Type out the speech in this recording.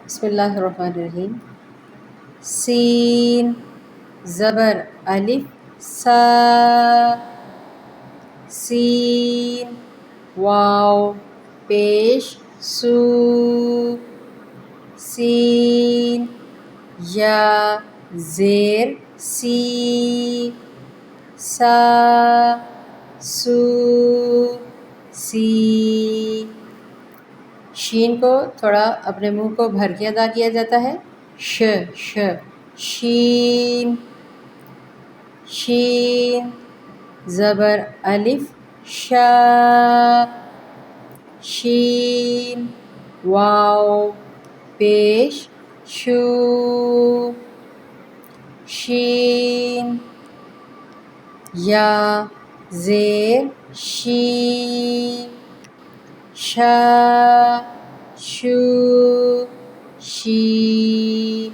بسم اللہ الرحمن الرحیم۔ سین زبر الف سا، سین واو پیش سو، سین یا زیر سی، سا سو سی۔ شین کو تھوڑا اپنے منہ کو بھر کے ادا کیا جاتا ہے، ش ش شین، شین زبر الف شا، شین واو پیش شو، شین یا زیر شی، شا شو شی۔